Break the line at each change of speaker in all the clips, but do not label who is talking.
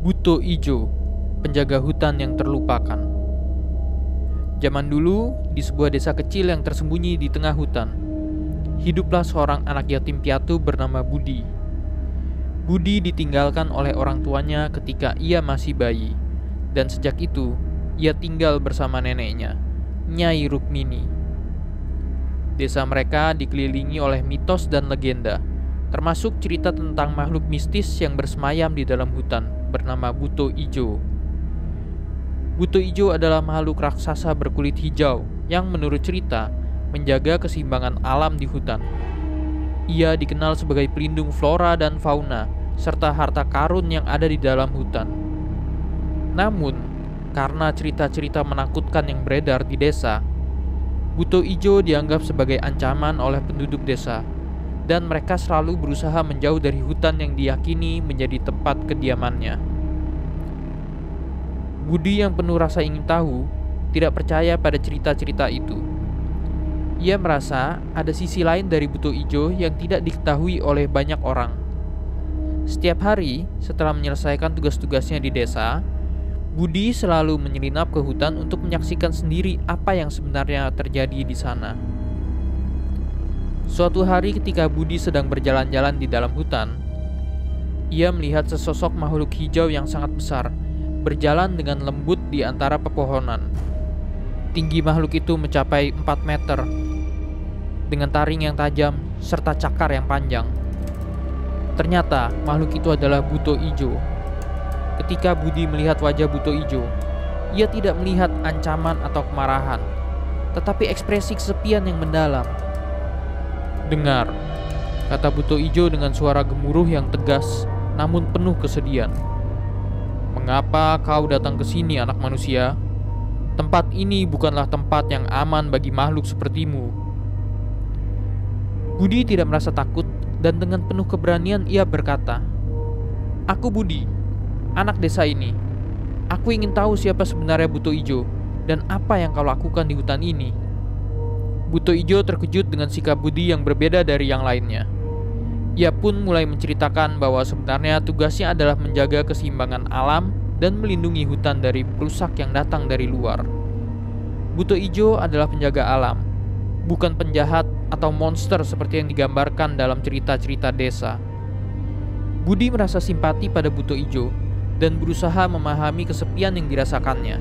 Buto Ijo, penjaga hutan yang terlupakan. Zaman dulu, di sebuah desa kecil yang tersembunyi di tengah hutan, hiduplah seorang anak yatim piatu bernama Budi. Budi ditinggalkan oleh orang tuanya ketika ia masih bayi, dan sejak itu ia tinggal bersama neneknya, Nyai Rukmini. Desa mereka dikelilingi oleh mitos dan legenda, termasuk cerita tentang makhluk mistis yang bersemayam di dalam hutan bernama Buto Ijo. Buto Ijo adalah makhluk raksasa berkulit hijau yang menurut cerita menjaga keseimbangan alam di hutan. Ia dikenal sebagai pelindung flora dan fauna serta harta karun yang ada di dalam hutan. Namun, karena cerita-cerita menakutkan yang beredar di desa, Buto Ijo dianggap sebagai ancaman oleh penduduk desa, dan mereka selalu berusaha menjauh dari hutan yang diyakini menjadi tempat kediamannya. Budi yang penuh rasa ingin tahu tidak percaya pada cerita-cerita itu. Ia merasa ada sisi lain dari Buto Ijo yang tidak diketahui oleh banyak orang. Setiap hari setelah menyelesaikan tugas-tugasnya di desa, Budi selalu menyelinap ke hutan untuk menyaksikan sendiri apa yang sebenarnya terjadi di sana. Suatu hari ketika Budi sedang berjalan-jalan di dalam hutan, ia melihat sesosok makhluk hijau yang sangat besar berjalan dengan lembut di antara pepohonan. Tinggi makhluk itu mencapai 4 meter, dengan taring yang tajam serta cakar yang panjang. Ternyata makhluk itu adalah Buto Ijo. Ketika Budi melihat wajah Buto Ijo, ia tidak melihat ancaman atau kemarahan, tetapi ekspresi kesepian yang mendalam. "Dengar," kata Buto Ijo dengan suara gemuruh yang tegas namun penuh kesedihan. "Mengapa kau datang ke sini, anak manusia? Tempat ini bukanlah tempat yang aman bagi makhluk sepertimu." Budi tidak merasa takut dan dengan penuh keberanian ia berkata, "Aku Budi, anak desa ini. Aku ingin tahu siapa sebenarnya Buto Ijo dan apa yang kau lakukan di hutan ini." Buto Ijo terkejut dengan sikap Budi yang berbeda dari yang lainnya. Ia pun mulai menceritakan bahwa sebenarnya tugasnya adalah menjaga keseimbangan alam dan melindungi hutan dari perusak yang datang dari luar. Buto Ijo adalah penjaga alam, bukan penjahat atau monster seperti yang digambarkan dalam cerita-cerita desa. Budi merasa simpati pada Buto Ijo dan berusaha memahami kesepian yang dirasakannya.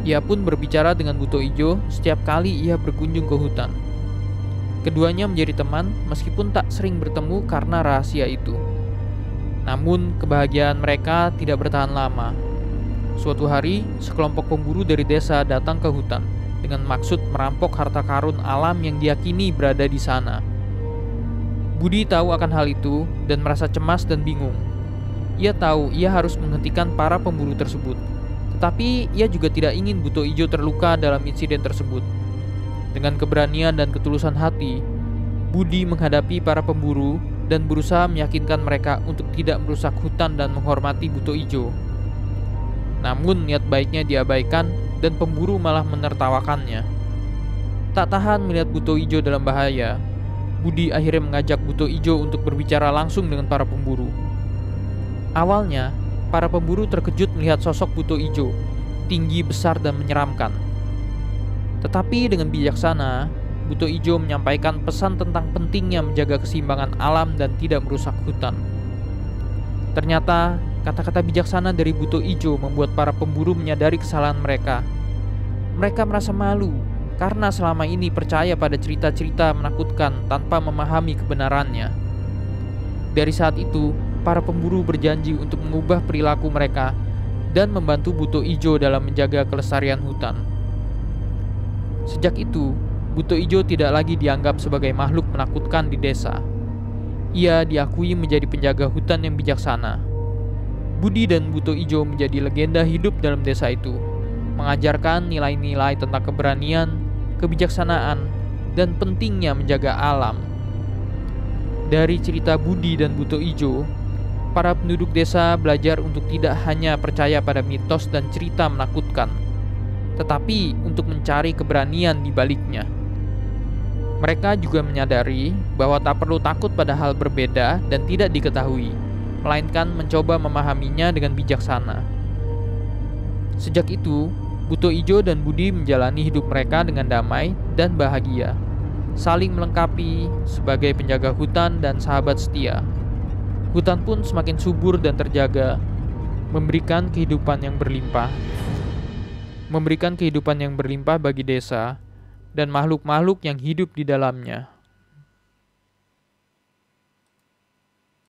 Ia pun berbicara dengan Buto Ijo setiap kali ia berkunjung ke hutan. Keduanya menjadi teman meskipun tak sering bertemu karena rahasia itu. Namun kebahagiaan mereka tidak bertahan lama. Suatu hari, sekelompok pemburu dari desa datang ke hutan dengan maksud merampok harta karun alam yang diyakini berada di sana. Budi tahu akan hal itu dan merasa cemas dan bingung. Ia tahu ia harus menghentikan para pemburu tersebut, tetapi ia juga tidak ingin Buto Ijo terluka dalam insiden tersebut. Dengan keberanian dan ketulusan hati, Budi menghadapi para pemburu dan berusaha meyakinkan mereka untuk tidak merusak hutan dan menghormati Buto Ijo. Namun niat baiknya diabaikan dan pemburu malah menertawakannya. Tak tahan melihat Buto Ijo dalam bahaya, Budi akhirnya mengajak Buto Ijo untuk berbicara langsung dengan para pemburu. Awalnya, para pemburu terkejut melihat sosok Buto Ijo, tinggi, besar, dan menyeramkan. Tetapi dengan bijaksana, Buto Ijo menyampaikan pesan tentang pentingnya menjaga keseimbangan alam dan tidak merusak hutan. Ternyata, kata-kata bijaksana dari Buto Ijo membuat para pemburu menyadari kesalahan mereka. Mereka merasa malu karena selama ini percaya pada cerita-cerita menakutkan tanpa memahami kebenarannya. Dari saat itu, para pemburu berjanji untuk mengubah perilaku mereka dan membantu Buto Ijo dalam menjaga kelestarian hutan. Sejak itu, Buto Ijo tidak lagi dianggap sebagai makhluk menakutkan di desa. Ia diakui menjadi penjaga hutan yang bijaksana. Budi dan Buto Ijo menjadi legenda hidup dalam desa itu, mengajarkan nilai-nilai tentang keberanian, kebijaksanaan, dan pentingnya menjaga alam. Dari cerita Budi dan Buto Ijo, para penduduk desa belajar untuk tidak hanya percaya pada mitos dan cerita menakutkan, tetapi untuk mencari keberanian di baliknya. Mereka juga menyadari bahwa tak perlu takut pada hal berbeda dan tidak diketahui, melainkan mencoba memahaminya dengan bijaksana. Sejak itu, Buto Ijo dan Budi menjalani hidup mereka dengan damai dan bahagia, saling melengkapi sebagai penjaga hutan dan sahabat setia. Hutan pun semakin subur dan terjaga, memberikan kehidupan yang berlimpah bagi desa dan makhluk-makhluk yang hidup di dalamnya.